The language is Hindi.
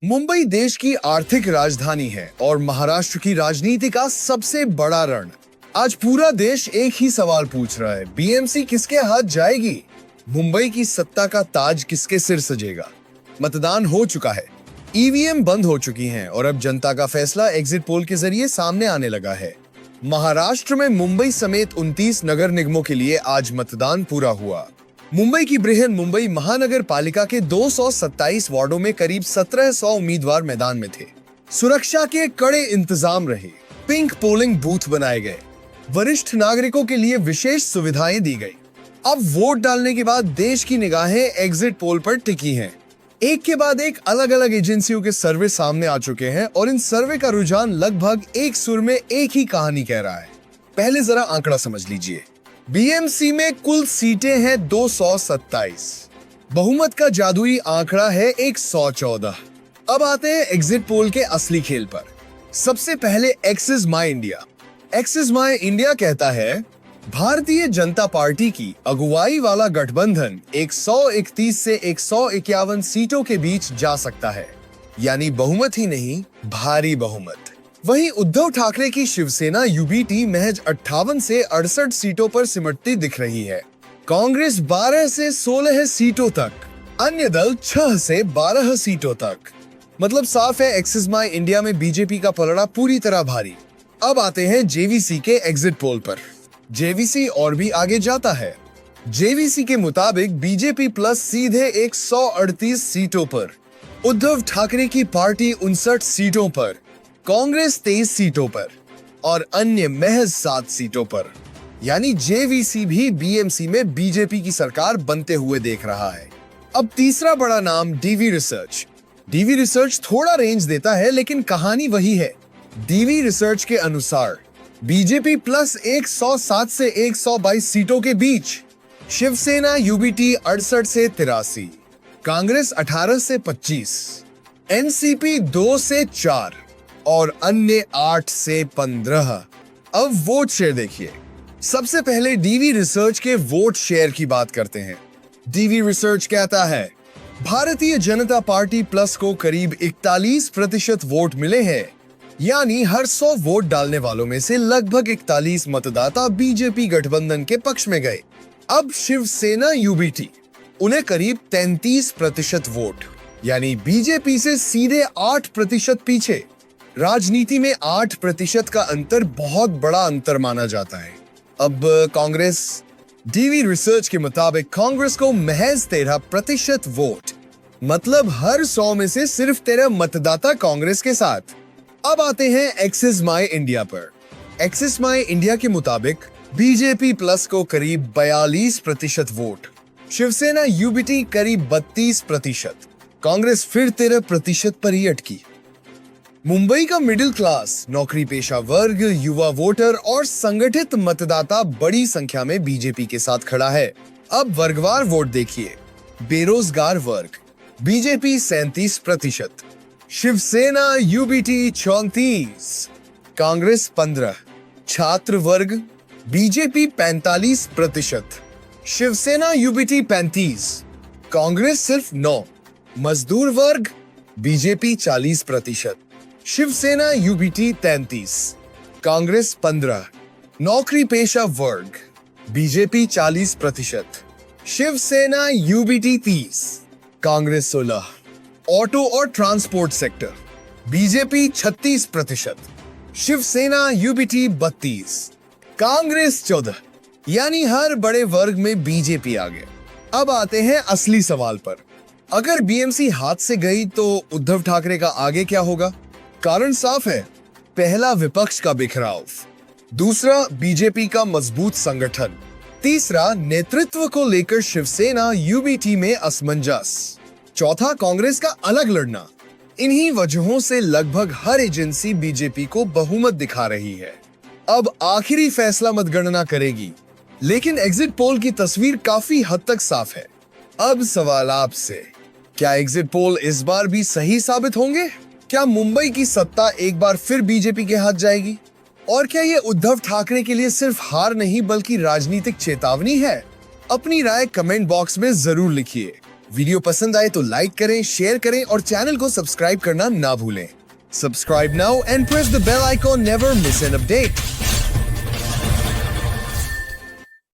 मुंबई देश की आर्थिक राजधानी है और महाराष्ट्र की राजनीति का सबसे बड़ा रण। आज पूरा देश एक ही सवाल पूछ रहा है, बीएमसी किसके हाथ जाएगी? मुंबई की सत्ता का ताज किसके सिर सजेगा? मतदान हो चुका है, ईवीएम बंद हो चुकी हैं और अब जनता का फैसला एग्जिट पोल के जरिए सामने आने लगा है। महाराष्ट्र में मुंबई समेत 29 नगर निगमों के लिए आज मतदान पूरा हुआ। मुंबई की बृहन मुंबई महानगर पालिका के 227 वार्डों में करीब 1700 उम्मीदवार मैदान में थे। सुरक्षा के कड़े इंतजाम रहे, पिंक पोलिंग बूथ बनाए गए, वरिष्ठ नागरिकों के लिए विशेष सुविधाएं दी गई। अब वोट डालने के बाद देश की निगाहें एग्जिट पोल पर टिकी हैं। एक के बाद एक अलग अलग एजेंसियों के सर्वे सामने आ चुके हैं और इन सर्वे का रुझान लगभग एक सुर में एक ही कहानी कह रहा है। पहले जरा आंकड़ा समझ लीजिए। बीएमसी में कुल सीटें हैं 227। बहुमत का जादुई आंकड़ा है 114। अब आते हैं एग्जिट पोल के असली खेल पर। सबसे पहले एक्सिस माई इंडिया। एक्सिस माई इंडिया कहता है भारतीय जनता पार्टी की अगुवाई वाला गठबंधन 131 से 151 सीटों के बीच जा सकता है, यानी बहुमत ही नहीं, भारी बहुमत। वहीं उद्धव ठाकरे की शिवसेना यूबीटी महज 58 से 68 सीटों पर सिमटती दिख रही है। कांग्रेस 12 से 16 सीटों तक, अन्य दल 6 से 12 सीटों तक। मतलब साफ है, एक्सिस माई इंडिया में बीजेपी का पलड़ा पूरी तरह भारी। अब आते हैं जेवीसी के एग्जिट पोल पर। जेवीसी और भी आगे जाता है। जेवीसी के मुताबिक बीजेपी प्लस सीधे 138 सीटों पर, उद्धव ठाकरे की पार्टी 59 सीटों पर, कांग्रेस 23 सीटों पर और अन्य महज 7 सीटों पर। यानी जेवीसी भी बीएमसी में बीजेपी की सरकार बनते हुए देख रहा है। अब तीसरा बड़ा नाम डीवी रिसर्च। डीवी रिसर्च थोड़ा रेंज देता है, लेकिन कहानी वही है। डीवी रिसर्च के अनुसार बीजेपी प्लस 107 से 122 सीटों के बीच, शिवसेना यूबीटी 68 से 83, कांग्रेस 18 से 25, एनसीपी 2 से 4 और अन्य 8 से 15। अब वोट शेयर देखिए। सबसे पहले डीवी रिसर्च के वोट शेयर की बात करते हैं। डीवी रिसर्च कहता है भारतीय जनता पार्टी प्लस को करीब 41% वोट मिले हैं, यानी हर 100 वोट डालने वालों में से लगभग 41 मतदाता बीजेपी गठबंधन के पक्ष में गए। अब शिवसेना यूबीटी, उन्हें करीब 33% वोट, यानी बीजेपी से सीधे 8% पीछे। राजनीति में 8% का अंतर बहुत बड़ा अंतर माना जाता है। अब कांग्रेस, डीवी रिसर्च के मुताबिक कांग्रेस को महज 13% वोट, मतलब हर 100 में से सिर्फ 13 मतदाता कांग्रेस के साथ। अब आते हैं एक्सिस माई इंडिया पर। एक्सिस माई इंडिया के मुताबिक बीजेपी प्लस को करीब 42% वोट, शिवसेना यूबीटी करीब 32%, कांग्रेस फिर 13% पर ही अटकी। मुंबई का मिडिल क्लास, नौकरी पेशा वर्ग, युवा वोटर और संगठित मतदाता बड़ी संख्या में बीजेपी के साथ खड़ा है। अब वर्गवार वोट देखिए। बेरोजगार वर्ग, बीजेपी 37%, शिवसेना यूबीटी 34, कांग्रेस 15, छात्र वर्ग, बीजेपी 45%, शिवसेना यूबीटी 35, कांग्रेस सिर्फ 9, मजदूर वर्ग, बीजेपी 40%, शिवसेना यूबीटी 33, कांग्रेस 15, नौकरी पेशा वर्ग, BJP 40%, Shiv Sena UBT 30, Congress 16, auto और transport sector, BJP 36%, Shiv Sena UBT 32, Congress 14, यानी हर बड़े वर्ग में बीजेपी आ गए। अब आते हैं असली सवाल पर। अगर बीएमसी हाथ से गई तो उद्धव ठाकरे का आगे क्या होगा? कारण साफ है। पहला, विपक्ष का बिखराव। दूसरा, बीजेपी का मजबूत संगठन। तीसरा, नेतृत्व को लेकर शिवसेना यूबीटी में असमंजस। चौथा, कांग्रेस का अलग लड़ना। इन्हीं वजहों से लगभग हर एजेंसी बीजेपी को बहुमत दिखा रही है। अब आखिरी फैसला मतगणना करेगी, लेकिन एग्जिट पोल की तस्वीर काफी हद तक साफ है। अब सवाल आपसे, क्या एग्जिट पोल इस बार भी सही साबित होंगे? क्या मुंबई की सत्ता एक बार फिर बीजेपी के हाथ जाएगी? और क्या ये उद्धव ठाकरे के लिए सिर्फ हार नहीं बल्कि राजनीतिक चेतावनी है? अपनी राय कमेंट बॉक्स में जरूर लिखिए। वीडियो पसंद आए तो लाइक करें, शेयर करें और चैनल को सब्सक्राइब करना ना भूलें। Subscribe now and press the bell icon, never miss an update.